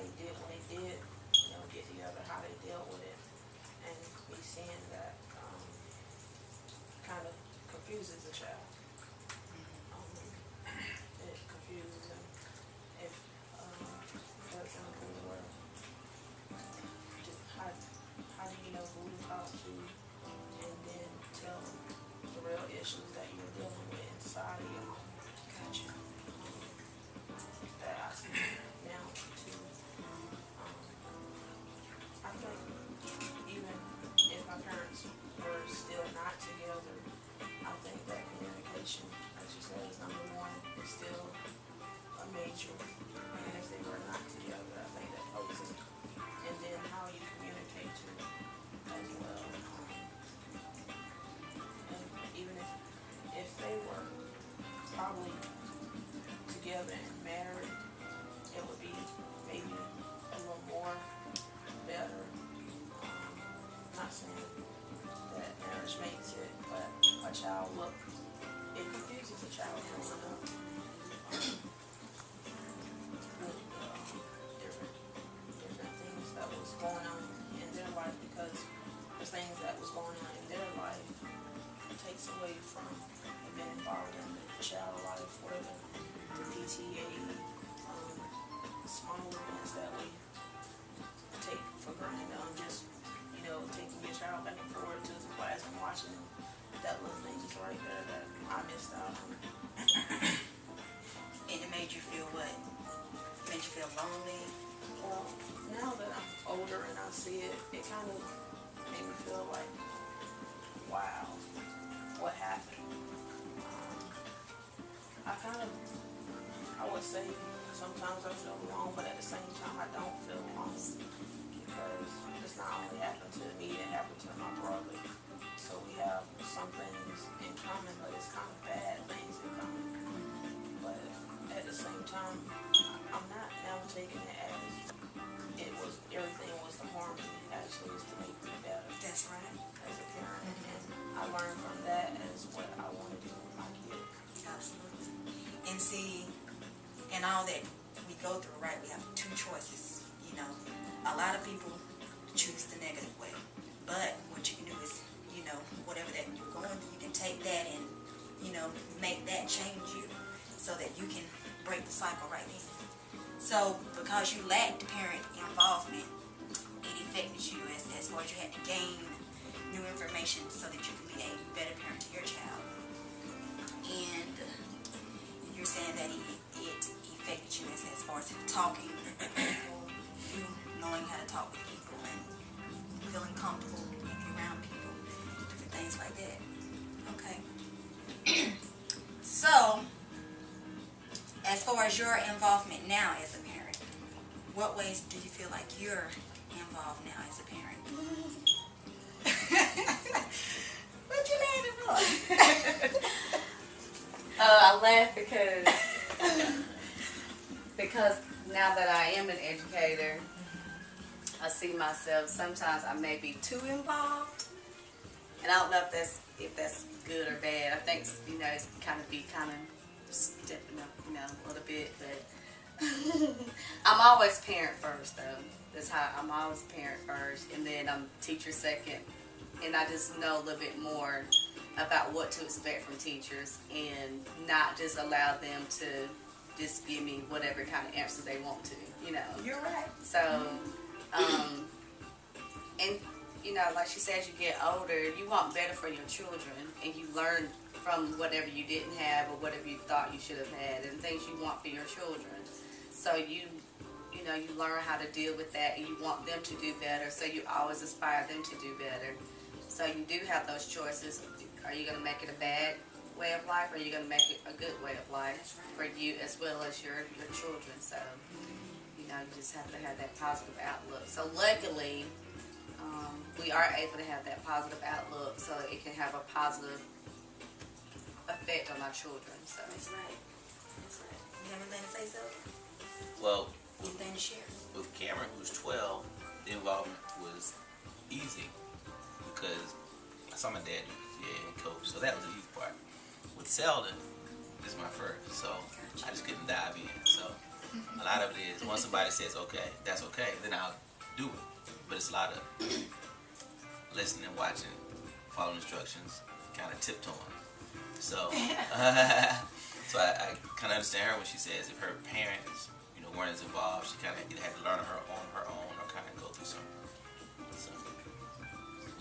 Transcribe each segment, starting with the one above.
they did when they did, get together, how they dealt with it, and me seeing that kind of confuses the child. It confuses them. If for example, where how do you know who to talk to, and then tell them the real issues that you're dealing with inside of your home? Gotcha. That I see now too. I think even if my parents were still not together, I think that communication, as you said, is number one. It's still a major. Even if they were not together, I think that plays it. And then how you communicate to as well. And even if they were probably together and married, it would be maybe a little more better. Not saying that marriage makes it, but a child look, it confuses a child growing up. With different things that was going on in their life, because the things that was going on in their life takes away from being involved in the child life, where the PTA, small events that we take for granted, just taking your child back and forth to the class and watching them, that little things right there that I missed out on. And it made you feel what? Made you feel lonely? Well, now that I'm older and I see it, it kind of made me feel like, wow, what happened? I would say sometimes I feel alone, but at the same time I don't feel alone, because it's not only happened to me, it happened to my brother. So we have some things in common, but it's kind of bad things in common. But at the same time, I'm not now taking it as everything was to harm me. Actually, it's to make me better. That's right. As a parent, and I learned from that as what I want to do with my kids. Absolutely. And see, in all that we go through, right, we have two choices. A lot of people choose the negative way, but what you can do is, whatever that you're going through, you can take that and, make that change you, so that you can break the cycle right in. So, because you lacked parent involvement, it affected you as far as you had to gain new information so that you can be a better parent to your child. And you're saying that it affected you as far as talking, you knowing how to talk with people and feeling comfortable around people, different things like that. Okay. So, as far as your involvement now as a parent, what ways do you feel like you're involved now as a parent? What you laughing for? I laugh because now that I am an educator, I see myself, sometimes I may be too involved, and I don't know if that's good or bad. I think it's kind of stepping up a little bit, but I'm always parent first though. That's how I'm always parent first, and then I'm teacher second, and I just know a little bit more about what to expect from teachers and not just allow them to just give me whatever kind of answers they want to, You're right. So, and like she said, as you get older, you want better for your children, and you learn from whatever you didn't have or whatever you thought you should have had, and things you want for your children. So you learn how to deal with that, and you want them to do better, so you always aspire them to do better. So you do have those choices. Are you going to make it a bad way of life, or are you going to make it a good way of life for you as well as your children? So, you just have to have that positive outlook. So luckily, we are able to have that positive outlook, so it can have a positive effect on our children. So That's right. That's right. You have anything to say, so? Well, Anything to share? with Cameron, who's 12, the involvement was easy because I saw my dad and coach, so that was the easy part. With Selden, this is my first, so I just couldn't dive in. So A lot of it is once somebody says okay, that's okay, then I'll do it. But it's a lot of listening, watching, following instructions, kind of tiptoeing. So, so I kind of understand her when she says if her parents, weren't as involved, she kind of either had to learn on her own, or kind of go through some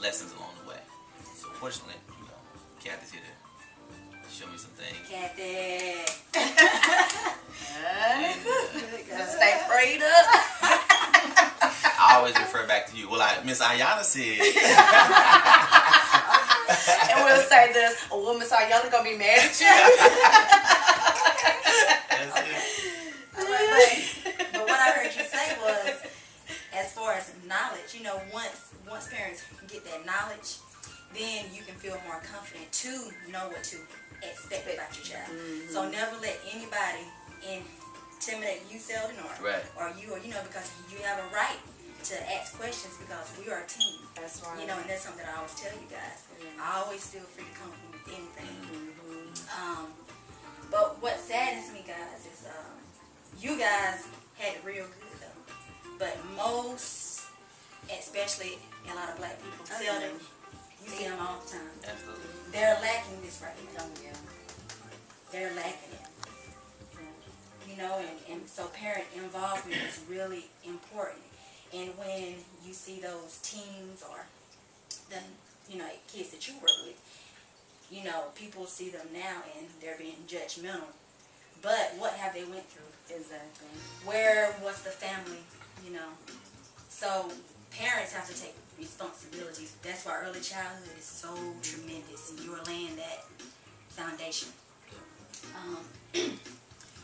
lessons along the way. So fortunately, Kathy's here to show me some things. Kathy. Stay prayed up. I always refer back to you. Well, Miss Ayana said. And we'll say this: a woman saw y'all gonna be mad at you. That's it. But what I heard you say was, as far as knowledge, once parents get that knowledge, then you can feel more confident to know what to expect about your child. Mm-hmm. So never let anybody intimidate you, Selden, or you, because you have a right to ask questions because we are a team. That's right. And that's something that I always tell you guys. Mm-hmm. I always feel free to come with anything. Mm-hmm. But what saddens me, guys, is you guys had it real good though. But most, especially a lot of black people, Selden, you see them all the time. Absolutely. They're lacking this right now. Yeah. They're lacking it. And so parent involvement is really important. And when you see those teams or the kids that you work with, people see them now and they're being judgmental. But what have they went through? Exactly. Where was the family? So parents have to take responsibilities. That's why early childhood is so tremendous, and you're laying that foundation.